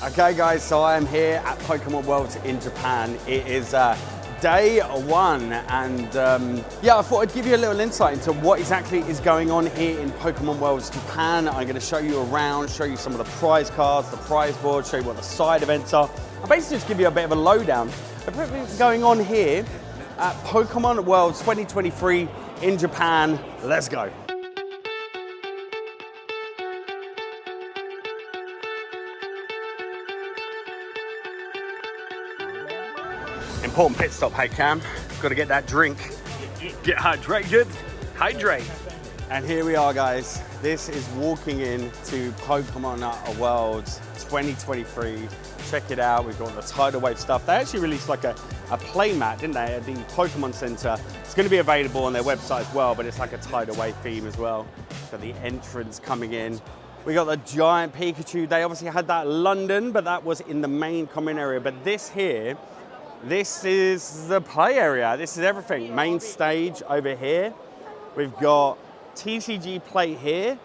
Okay guys, so I am here at Pokemon Worlds in Japan. It is day one, and yeah, I thought I'd give you a little insight into what exactly is going on here in Pokemon Worlds Japan. I'm going to show you around, show you some of the prize cards, the prize board, show you what the side events are. I'll basically just give you a bit of a lowdown of everything going on here at Pokemon Worlds 2023 in Japan. Let's go. Important pit stop, hey Cam. Got to get that drink. Get hydrated. Hydrate. And here we are, guys. This is walking into Pokemon Worlds 2023. Check it out. We've got the tidal wave stuff. They actually released like a play mat, didn't they, at the Pokemon Center. It's going to be available on their website as well, but it's like a tidal wave theme as well. Got the entrance coming in. We got the giant Pikachu. They obviously had that in London, but that was in the main common area. But this here, this is the play area. This is everything. Main stage over here. We've got TCG play here.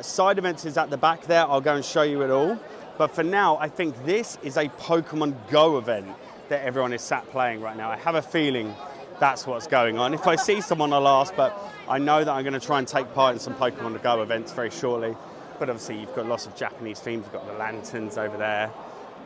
Side events is at the back there. I'll go and show you it all. But for now, I think this is a Pokemon Go event that everyone is sat playing right now. I have a feeling that's what's going on. If I see someone, I'll ask, but I know that I'm going to try and take part in some Pokemon Go events very shortly. But obviously, you've got lots of Japanese themes. You've got the lanterns over there.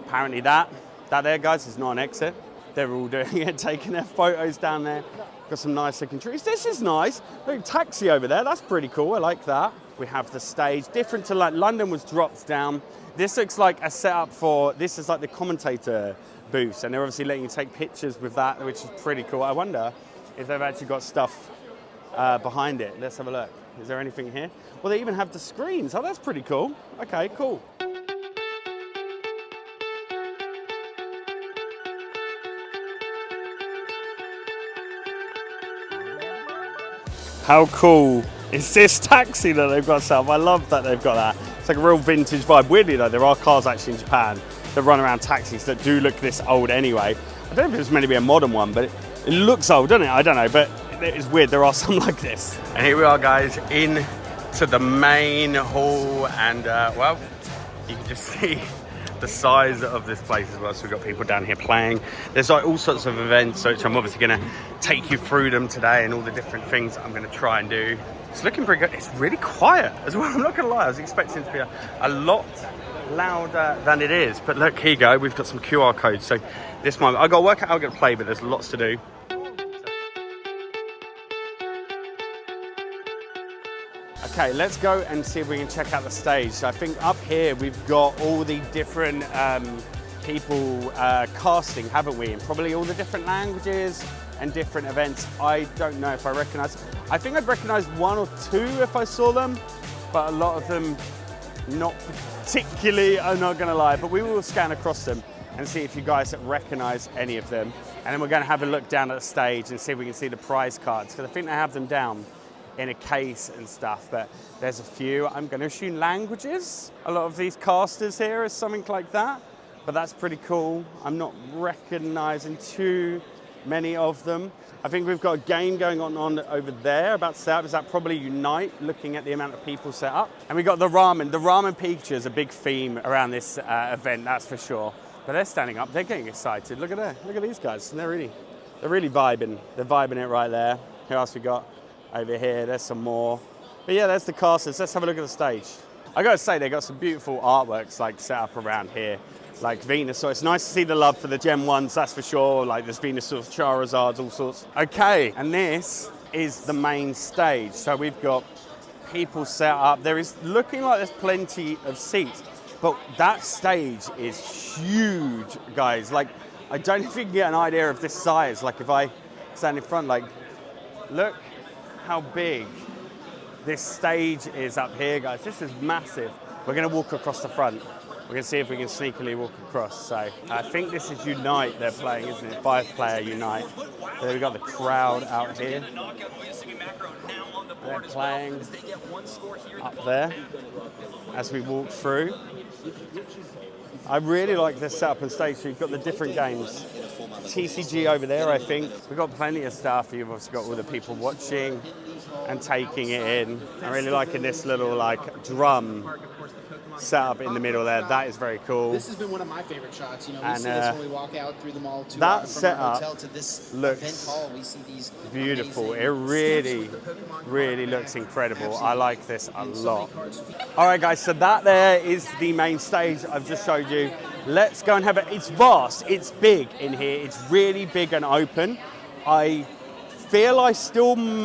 Apparently that there, guys, is not an exit. They're all doing it, taking their photos down there. Got some nice looking trees. This is nice. Look, taxi over there. That's pretty cool. I like that. We have the stage. Different to like London was dropped down. This looks like a setup for, this is like the commentator booths, and they're obviously letting you take pictures with that, which is pretty cool. I wonder if they've actually got stuff behind it. Let's have a look. Is there anything here? Well, they even have the screens. Oh, that's pretty cool. Okay, cool. How cool is this taxi that they've got set up? I love that they've got that. It's like a real vintage vibe. Weirdly though, there are cars actually in Japan that run around taxis that do look this old anyway. I don't know if it's meant to be a modern one, but it looks old, doesn't it? I don't know, but it's weird. There are some like this. And here we are, guys, in to the main hall, and well, you can just see the size of this place as well. So we've got people down here playing. There's like all sorts of events, so I'm obviously going to take you through them today and all the different things I'm going to try and do. It's looking pretty good. It's really quiet as well. I'm not going to lie. I was expecting it to be a lot louder than it is. But look, here you go. We've got some QR codes. So this might, I've got to work out how I'm going to play, but there's lots to do. Okay, let's go and see if we can check out the stage. So I think up here we've got all the different people casting, haven't we? And probably all the different languages and different events. I don't know if I recognize. I think I'd recognize one or two if I saw them, but a lot of them not particularly, I'm not gonna lie, but we will scan across them and see if you guys recognize any of them. And then we're gonna have a look down at the stage and see if we can see the prize cards, because I think they have them down in a case and stuff, but there's a few. I'm going to assume languages. A lot of these casters here is something like that, but that's pretty cool. I'm not recognizing too many of them. I think we've got a game going on over there about set up. Is that probably Unite, looking at the amount of people set up? And we got the ramen. The ramen Pikachu is a big theme around this event, that's for sure. But they're standing up, they're getting excited. Look at that, look at these guys. And they're really vibing. They're vibing it right there. Who else we got? Over here, there's some more. But yeah, there's the casters. Let's have a look at the stage. I gotta say, they got some beautiful artworks like set up around here, like Venusaur. It's nice to see the love for the Gen 1s, that's for sure. Like there's Venusaur, Charizards, all sorts. Okay, and this is the main stage. So we've got people set up. There is looking like there's plenty of seats, but that stage is huge, guys. Like, I don't know if you can get an idea of this size. Like if I stand in front, like, look how big this stage is up here, guys. This is massive. We're gonna walk across the front. We're gonna see if we can sneakily walk across. So I think this is Unite they're playing, isn't it? 5-player Unite. So we've got the crowd out here. They're playing up there as we walk through. I really like this setup and stage. So you've got the different games. TCG over there, I think. We've got plenty of stuff. You've also got all the people watching and taking it in. I'm really liking this little like drum set up in the middle there. That is very cool. This has been one of my favorite shots. You know, we And, see this when we walk out through the mall to that from our setup hotel to this looks event hall. We see these beautiful. It amazing really looks incredible. I like this a lot. cards. All right, guys, so that there is the main stage I've just showed you. Let's go and have it. It's vast, it's big in here. It's really big and open. I feel I still don't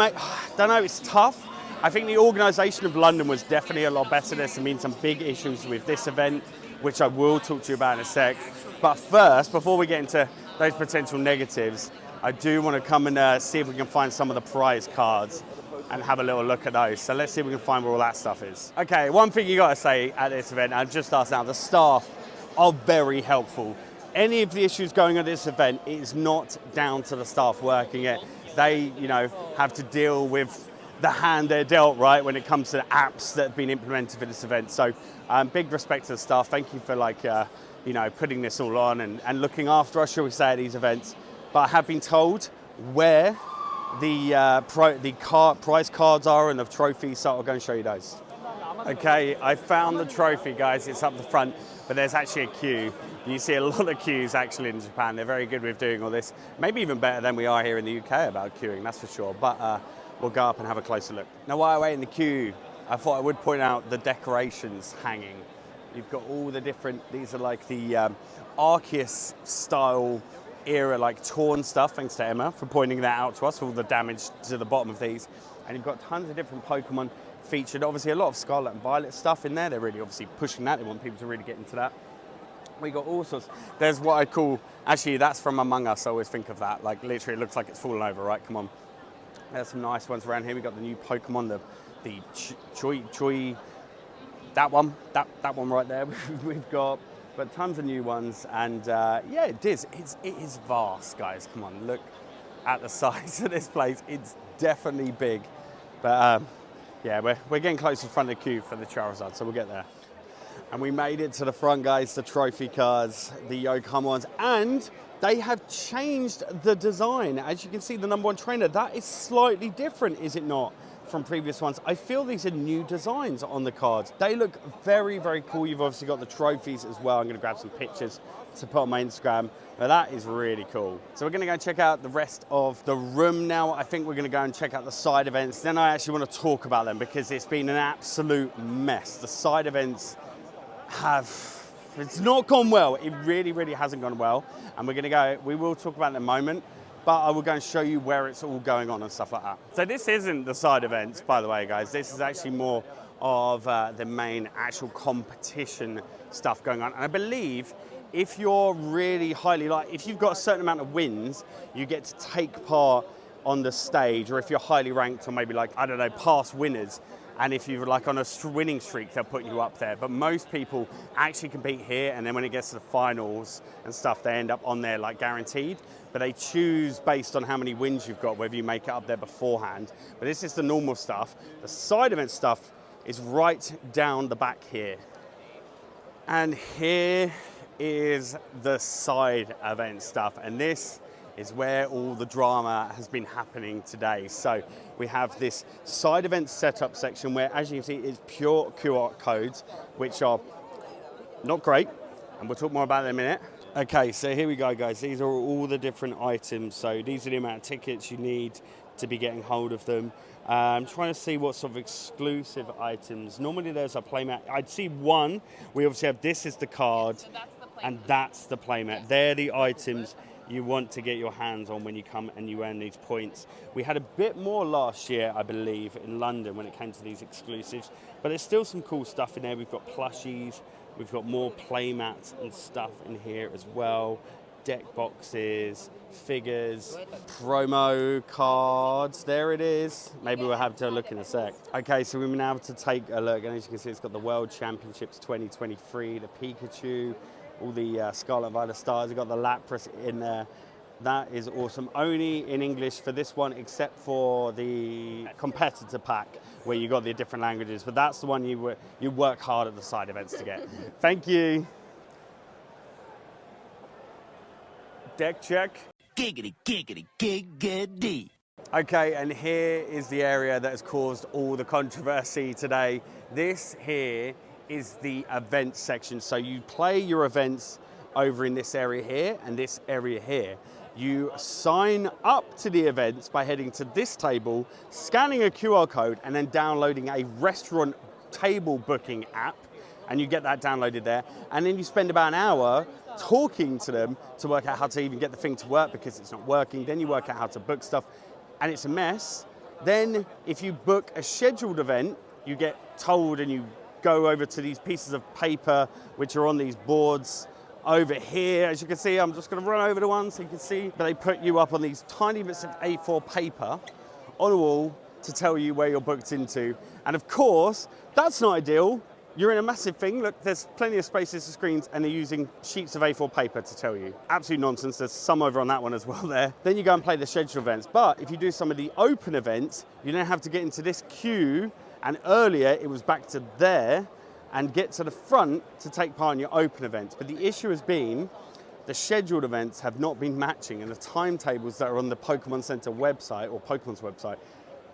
know, it's tough. I think the organisation of London was definitely a lot better. There's been some big issues with this event, which I will talk to you about in a sec. But first, before we get into those potential negatives, I do want to come and see if we can find some of the prize cards and have a little look at those. So let's see if we can find where all that stuff is. Okay, one thing you got to say at this event, I've just asked now, the staff are very helpful. Any of the issues going on at this event is not down to the staff working it. They, you know, have to deal with the hand they're dealt, right, when it comes to the apps that have been implemented for this event. So big respect to the staff. Thank you for you know, putting this all on and looking after us, shall we say, at these events. But I have been told where the prize cards are and the trophies, so I'll go and show you those. Okay, I found the trophy, guys. It's up the front, but there's actually a queue. You see a lot of queues actually in Japan. They're very good with doing all this. Maybe even better than we are here in the UK about queuing, that's for sure. But we'll go up and have a closer look. Now, while I wait in the queue, I thought I would point out the decorations hanging. You've got all the different, these are like the Arceus style era, like torn stuff, thanks to Emma for pointing that out to us, all the damage to the bottom of these. And you've got tons of different Pokemon featured. Obviously a lot of Scarlet and Violet stuff in there. They're really obviously pushing that. They want people to really get into that. We got all sorts. There's what I call, actually that's from Among Us, I always think of that. Like literally it looks like it's fallen over, right? Come on. There's some nice ones around here. We got the new Pokemon, the Choi, that one right there. We've got tons of new ones, and yeah, it is vast, guys. Come on, look at the size of this place. It's definitely big, but yeah, we're getting close to the front of the queue for the Charizard, so we'll get there. And we made it to the front, guys. The trophy cards, the Yokohama ones, and they have changed the design. As you can see, the #1 trainer, that is slightly different, is it not, from previous ones? I feel these are new designs on the cards. They look very, very cool. You've obviously got the trophies as well. I'm gonna grab some pictures to put on my Instagram, but that is really cool. So we're gonna go and check out the rest of the room now. I think we're gonna go and check out the side events. Then I actually wanna talk about them because it's been an absolute mess. The side events it's not gone well. It really, really hasn't gone well. And we will talk about it in a moment, but I will go and show you where it's all going on and stuff like that. So this isn't the side events, by the way, guys. This is actually more of the main actual competition stuff going on. And I believe if you're really highly, if you've got a certain amount of wins, you get to take part on the stage, or if you're highly ranked, or maybe I don't know, past winners. And if you're on a winning streak, they'll put you up there. But most people actually compete here, and then when it gets to the finals and stuff, they end up on there guaranteed. But they choose based on how many wins you've got, whether you make it up there beforehand. But this is the normal stuff. The side event stuff is right down the back here. And here is the side event stuff. And this is where all the drama has been happening today. So we have this side event setup section where, as you can see, it's pure QR codes, which are not great, and we'll talk more about it in a minute. Okay, so here we go, guys. These are all the different items. So these are the amount of tickets you need to be getting hold of them. I'm trying to see what sort of exclusive items. Normally there's a playmat. I'd see one. We obviously have this is the card, so that's the and that's the playmat. Yeah. They're the items you want to get your hands on when you come and you earn these points. We had a bit more last year, I believe, in London when it came to these exclusives, but there's still some cool stuff in there. We've got plushies, we've got more playmats and stuff in here as well, deck boxes, figures, promo cards, there it is. Maybe we'll have to look in a sec. Okay, so we've been able to take a look, and as you can see, it's got the World Championships 2023, the Pikachu, all the Scarlet Violet stars. We've got the Lapras in there. That is awesome. Only in English for this one, except for the competitor pack, where you got the different languages. But that's the one you work hard at the side events to get. Thank you. Deck check. Giggity, giggity, giggity. Okay, and here is the area that has caused all the controversy today. This here is the events section. So you play your events over in this area here and this area here. You sign up to the events by heading to this table, scanning a QR code, and then downloading a restaurant table booking app, and you get that downloaded there. And then you spend about an hour talking to them to work out how to even get the thing to work because it's not working. Then you work out how to book stuff, and it's a mess. Then if you book a scheduled event, you get told and you go over to these pieces of paper which are on these boards over here. As you can see, I'm just going to run over the one so you can see, but they put you up on these tiny bits of A4 paper on a wall to tell you where you're booked into. And of course, that's not ideal. You're in a massive thing. Look, there's plenty of spaces to screens, and they're using sheets of A4 paper to tell you. Absolute nonsense. There's some over on that one as well there. Then you go and play the scheduled events. But if you do some of the open events, you then have to get into this queue, and earlier it was back to there, and get to the front to take part in your open events. But the issue has been the scheduled events have not been matching, and the timetables that are on the Pokemon Center website, or Pokemon's website,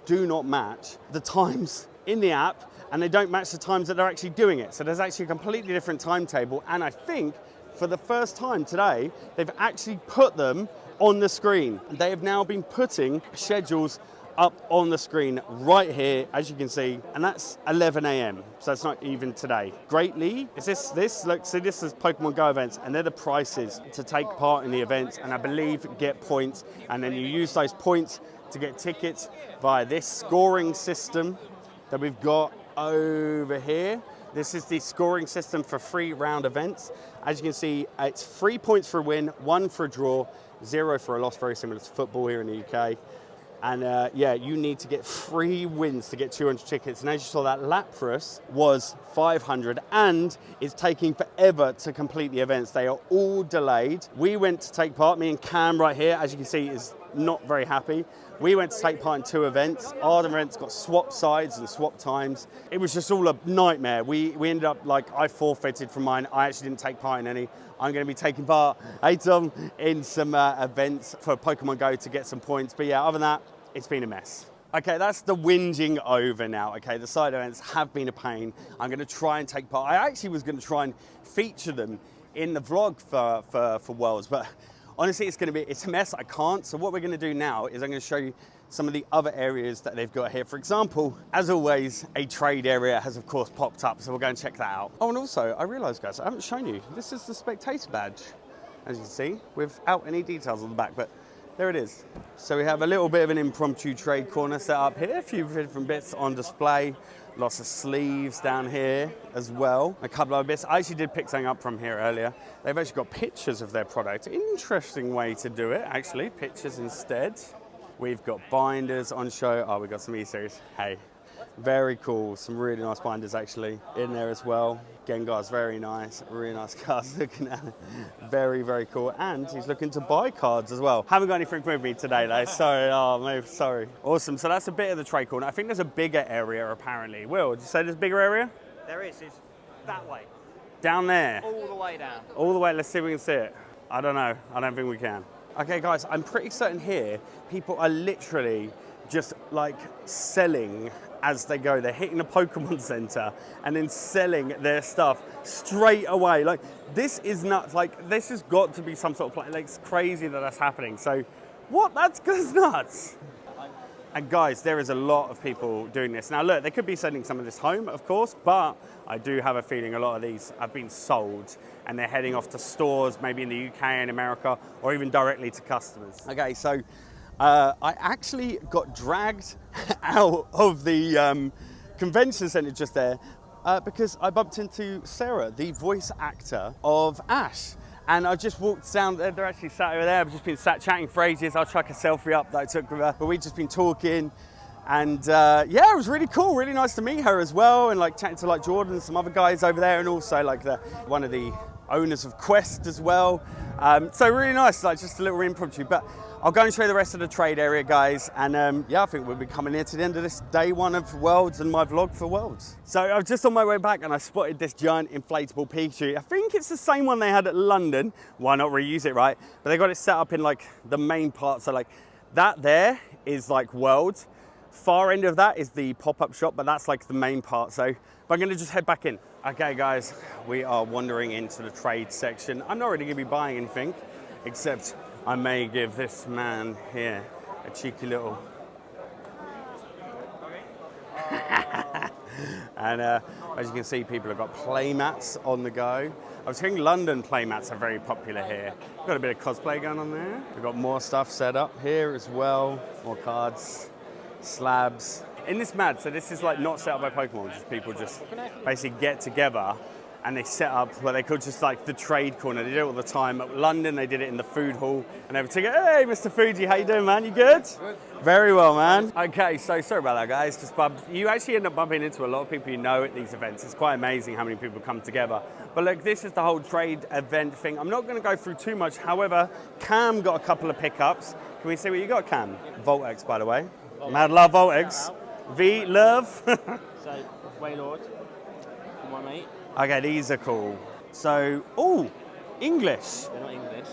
do not match the times in the app, and they don't match the times that they're actually doing it. So there's actually a completely different timetable, and I think for the first time today, they've actually put them on the screen. They have now been putting schedules up on the screen right here, as you can see, and that's 11 a.m. So it's not even today. Greatly, is this? Look, see, this is Pokemon Go events, and they're the prices to take part in the events, and I believe get points, and then you use those points to get tickets via this scoring system that we've got over here. This is the scoring system for 3 round events. As you can see, it's 3 points for a win, 1 for a draw, 0 for a loss, very similar to football here in the UK. And yeah, you need to get 3 wins to get 200 tickets. And as you saw, that Lapras was 500 and it's taking forever to complete the events. They are all delayed. We went to take part, me and Cam right here, as you can see, is not very happy. We went to take part in 2 events. Our events got swap sides and swap times. It was just all a nightmare. We ended up, like, I forfeited from mine. I actually didn't take part in any. I'm going to be taking part, hey Tom, in some events for Pokemon Go to get some points. But yeah, other than that, it's been a mess. Okay, that's the whinging over now. Okay, the side events have been a pain. I'm going to try and take part. I actually was going to try and feature them in the vlog for Worlds, but honestly, it's a mess. I can't. So what we're going to do now is I'm going to show you some of the other areas that they've got here. For example, as always, a trade area has of course popped up, so we'll go and check that out. Oh, and also, I realised, guys, I haven't shown you. This is the spectator badge, as you can see, without any details on the back, but there it is. So we have a little bit of an impromptu trade corner set up here, a few different bits on display, lots of sleeves down here as well, a couple of bits. I actually did pick something up from here earlier. They've actually got pictures of their product. Interesting way to do it, actually, pictures instead. We've got binders on show. Oh, we've got some E-series. Hey, very cool. Some really nice binders actually in there as well. Gengar's very nice, really nice cards looking at it. Very, very cool. And he's looking to buy cards as well. Haven't got anything with me today though. Sorry, oh, maybe, sorry. Awesome, so that's a bit of the trade corner. I think there's a bigger area apparently. Will, did you say there's a bigger area? There is, it's that way. Down there? All the way down. All the way, let's see if we can see it. I don't know, I don't think we can. Okay guys, I'm pretty certain here, people are literally just like selling as they go. They're hitting the Pokemon Center and then selling their stuff straight away. Like, this is nuts. Like, this has got to be some sort of play. Like, it's crazy that that's happening. So, what? That's nuts. And guys, there is a lot of people doing this. Now look, they could be sending some of this home, of course, but I do have a feeling a lot of these have been sold and they're heading off to stores, maybe in the UK and America, or even directly to customers. Okay, so I actually got dragged out of the convention center just there because I bumped into Sarah, the voice actor of Ash. And I just walked down, they're actually sat over there. I've just been sat chatting for ages. I'll chuck a selfie up that I took with her. But we've just been talking. And yeah, it was really cool, really nice to meet her as well. And like chatting to like Jordan and some other guys over there. And also like one of the owners of Quest as well. So really nice, like just a little impromptu. But I'll go and show you the rest of the trade area, guys. And yeah, I think we'll be coming here to the end of this day 1 of Worlds and my vlog for Worlds. So I was just on my way back and I spotted this giant inflatable Pikachu. I think it's the same one they had at London. Why not reuse it, right? But they got it set up in like the main part. So like that there is like Worlds. Far end of that is the pop-up shop, but that's like the main part. So but I'm gonna just head back in. Okay guys, we are wandering into the trade section. I'm not really going to be buying anything, except I may give this man here a cheeky little... And as you can see, people have got play mats on the go. I was hearing London play mats are very popular here. Got a bit of cosplay going on there. We've got more stuff set up here as well. More cards, slabs. In this mat, so this is like not set up by Pokemon, just people just basically get together and they set up what they call just like the trade corner. They do it all the time. At London, they did it in the food hall, and they would take it, hey, Mr. Fuji, how you doing, man? You good? Good. Very well, man. Okay, so sorry about that, guys. You actually end up bumping into a lot of people you know at these events. It's quite amazing how many people come together. But look, this is the whole trade event thing. I'm not going to go through too much. However, Cam got a couple of pickups. Can we see what you got, Cam? Voltex, by the way. Mad love Voltex. V love. So, Waylord, from my mate. Okay, these are cool. So, oh, English. They're not English.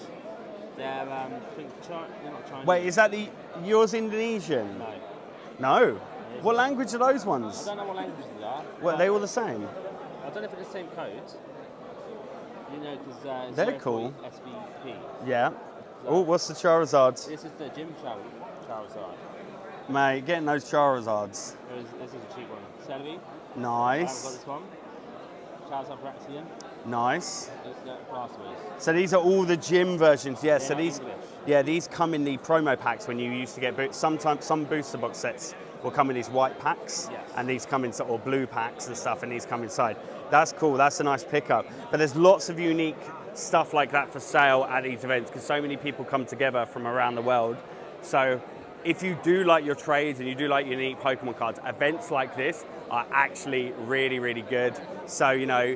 They're, they're not Chinese. Wait, is that yours Indonesian? No. No? What language are those I ones? don't know what languages they are. What, are they all the same? I don't know if it's the same code. You know, because They're cool. SVP. Yeah. Oh, what's the Charizard? This is the gym Charizard. Mate, getting those Charizards. This is a cheap one. Celebi. I haven't got Nice. this one. Charizard Braxian. Nice. Blastoise. So these are all the gym versions. Yeah, so not these English. these come in the promo packs when you used to get sometimes some booster box sets will come in these white packs, Yes. and these come in or blue packs and stuff, and these come inside. That's cool. That's a nice pickup. But there's lots of unique stuff like that for sale at these events because so many people come together from around the world. So if you do like your trades and you do like unique Pokemon cards, events like this are actually really, really good. So, you know,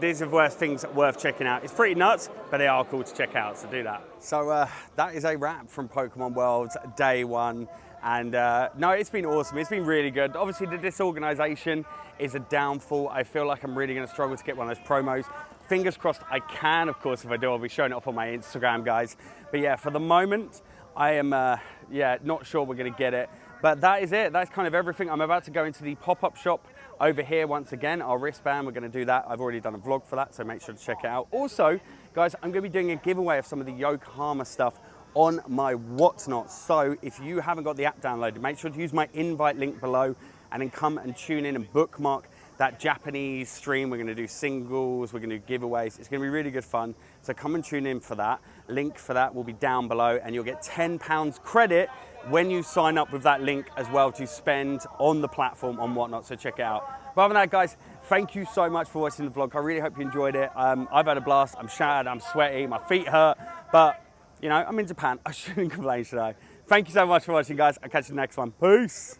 these are things worth checking out. It's pretty nuts, but they are cool to check out, so do that. So that is a wrap from Pokemon World Day 1. And no, it's been awesome. It's been really good. Obviously, the disorganization is a downfall. I feel like I'm really going to struggle to get one of those promos. Fingers crossed I can, of course. If I do, I'll be showing it off on my Instagram, guys. But yeah, for the moment, I am, not sure we're going to get it. But that is it. That's kind of everything. I'm about to go into the pop-up shop over here once again. Our wristband, we're going to do that. I've already done a vlog for that, so make sure to check it out. Also, guys, I'm going to be doing a giveaway of some of the Yokohama stuff on my Whatnot. So if you haven't got the app downloaded, make sure to use my invite link below and then come and tune in and bookmark that Japanese stream. We're going to do singles, we're going to do giveaways. It's going to be really good fun. So come and tune in for that. Link for that will be down below, and you'll get £10 credit when you sign up with that link as well to spend on the platform on Whatnot. So check it out. But other than that, guys, thank you so much for watching the vlog. I really hope you enjoyed it. I've had a blast. I'm shattered. I'm sweaty. My feet hurt. But, you know, I'm in Japan. I shouldn't complain, should I? Thank you so much for watching, guys. I'll catch you in the next one. Peace.